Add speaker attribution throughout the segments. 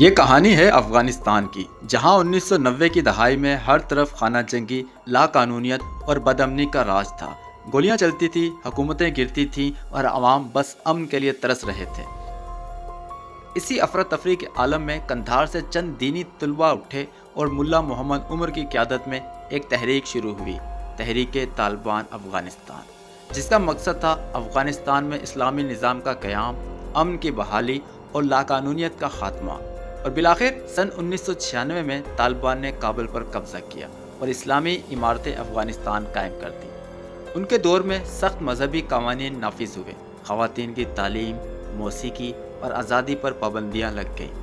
Speaker 1: یہ کہانی ہے افغانستان کی، جہاں 1990 کی دہائی میں ہر طرف خانہ جنگی، لاقانونیت اور بد امنی کا راج تھا۔ گولیاں چلتی تھیں، حکومتیں گرتی تھیں اور عوام بس امن کے لیے ترس رہے تھے۔ اسی افراتفری کے عالم میں قندھار سے چند دینی طلباء اٹھے اور ملا محمد عمر کی قیادت میں ایک تحریک شروع ہوئی، تحریک طالبان افغانستان، جس کا مقصد تھا افغانستان میں اسلامی نظام کا قیام، امن کی بحالی اور لاقانونیت کا خاتمہ۔ اور بالآخر سن 1996 میں طالبان نے کابل پر قبضہ کیا اور اسلامی عمارتیں افغانستان قائم کر دی۔ ان کے دور میں سخت مذہبی قوانین نافذ ہوئے، خواتین کی تعلیم، موسیقی اور آزادی پر پابندیاں لگ گئیں۔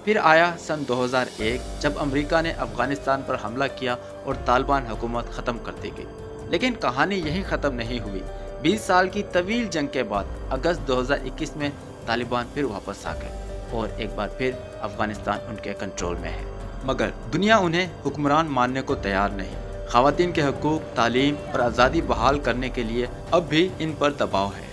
Speaker 1: پھر آیا سن 2001 جب امریکہ نے افغانستان پر حملہ کیا اور طالبان حکومت ختم کر دی گئی۔ لیکن کہانی یہیں ختم نہیں ہوئی۔ 20 سال کی طویل جنگ کے بعد اگست 2021 میں طالبان پھر واپس آ گئے اور ایک بار پھر افغانستان ان کے کنٹرول میں ہے، مگر دنیا انہیں حکمران ماننے کو تیار نہیں۔ خواتین کے حقوق، تعلیم اور آزادی بحال کرنے کے لیے اب بھی ان پر دباؤ ہے۔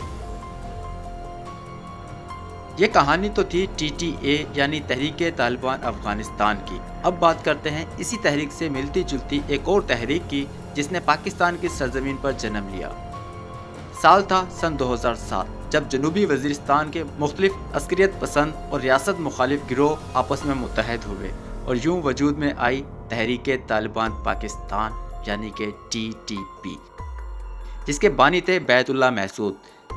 Speaker 1: یہ کہانی تو تھی TTA یعنی تحریک طالبان افغانستان کی۔ اب بات کرتے ہیں اسی تحریک سے ملتی جلتی ایک اور تحریک کی، جس نے پاکستان کی سرزمین پر جنم لیا۔ سال تھا سن 2007 جب جنوبی وزیرستان کے مختلف عسکریت پسند اور ریاست مخالف گروہ آپس میں متحد ہوئے اور یوں وجود میں آئی تحریک طالبان پاکستان یعنی کہ TTP، جس کے بانی تھے بیت اللہ محسود۔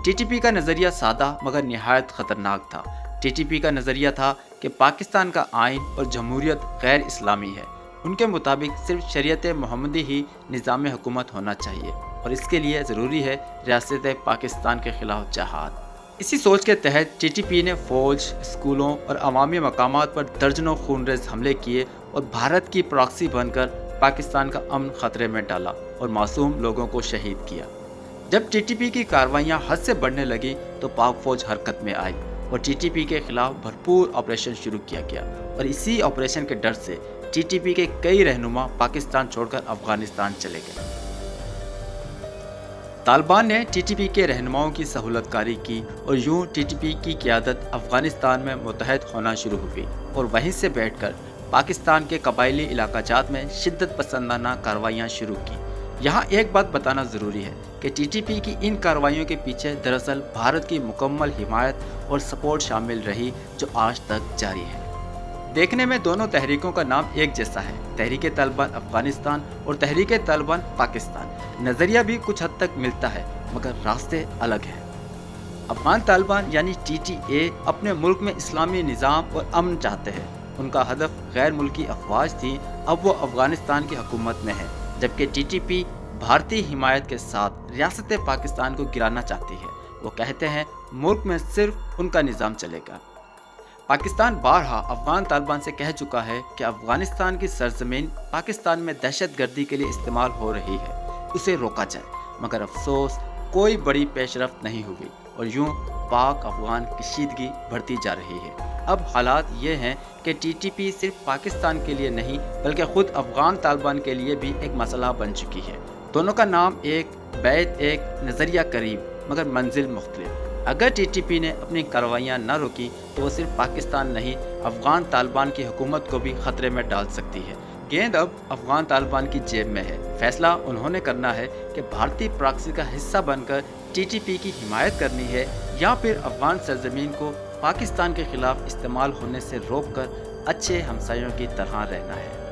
Speaker 1: TTP کا نظریہ سادہ مگر نہایت خطرناک تھا۔ TTP کا نظریہ تھا کہ پاکستان کا آئین اور جمہوریت غیر اسلامی ہے۔ ان کے مطابق صرف شریعت محمدی ہی نظام حکومت ہونا چاہیے اور اس کے لیے ضروری ہے ریاست پاکستان کے خلاف جہاد۔ اسی سوچ کے تحت TTP نے فوج، اسکولوں اور عوامی مقامات پر درجنوں خونریز حملے کیے اور بھارت کی پراکسی بن کر پاکستان کا امن خطرے میں ڈالا اور معصوم لوگوں کو شہید کیا۔ جب TTP کی کارروائیاں حد سے بڑھنے لگیں تو پاک فوج حرکت میں آئی اور TTP کے خلاف بھرپور آپریشن شروع کیا گیا، اور اسی آپریشن کے ڈر سے TTP کے کئی رہنما پاکستان چھوڑ کر افغانستان چلے گئے۔ طالبان نے TTP کے رہنماؤں کی سہولت کاری کی اور یوں TTP کی قیادت افغانستان میں متحد ہونا شروع ہوئی اور وہیں سے بیٹھ کر پاکستان کے قبائلی علاقہ جات میں شدت پسندانہ کارروائیاں شروع کی۔ یہاں ایک بات بتانا ضروری ہے کہ TTP کی ان کارروائیوں کے پیچھے دراصل بھارت کی مکمل حمایت اور سپورٹ شامل رہی، جو آج تک جاری ہے۔ دیکھنے میں دونوں تحریکوں کا نام ایک جیسا ہے، تحریک طالبان افغانستان اور تحریک طالبان پاکستان۔ نظریہ بھی کچھ حد تک ملتا ہے مگر راستے الگ ہیں۔ افغان طالبان یعنی TTA اپنے ملک میں اسلامی نظام اور امن چاہتے ہیں۔ ان کا ہدف غیر ملکی افواج تھی، اب وہ افغانستان کی حکومت میں ہے، جبکہ TTP بھارتی حمایت کے ساتھ ریاست پاکستان کو گرانا چاہتی ہے۔ وہ کہتے ہیں ملک میں صرف ان کا نظام چلے گا۔ پاکستان بارہا افغان طالبان سے کہہ چکا ہے کہ افغانستان کی سرزمین پاکستان میں دہشت گردی کے لیے استعمال ہو رہی ہے، اسے روکا جائے، مگر افسوس کوئی بڑی پیش رفت نہیں ہوئی اور یوں پاک افغان کشیدگی بڑھتی جا رہی ہے۔ اب حالات یہ ہیں کہ TTP صرف پاکستان کے لیے نہیں بلکہ خود افغان طالبان کے لیے بھی ایک مسئلہ بن چکی ہے۔ دونوں کا نام ایک، بیت ایک، نظریہ قریب مگر منزل مختلف۔ اگر TTP نے اپنی کارروائیاں نہ روکی تو وہ صرف پاکستان نہیں، افغان طالبان کی حکومت کو بھی خطرے میں ڈال سکتی ہے۔ گیند اب افغان طالبان کی جیب میں ہے۔ فیصلہ انہوں نے کرنا ہے کہ بھارتی پراکسی کا حصہ بن کر TTP کی حمایت کرنی ہے یا پھر افغان سرزمین کو پاکستان کے خلاف استعمال ہونے سے روک کر اچھے ہمسایوں کی طرح رہنا ہے۔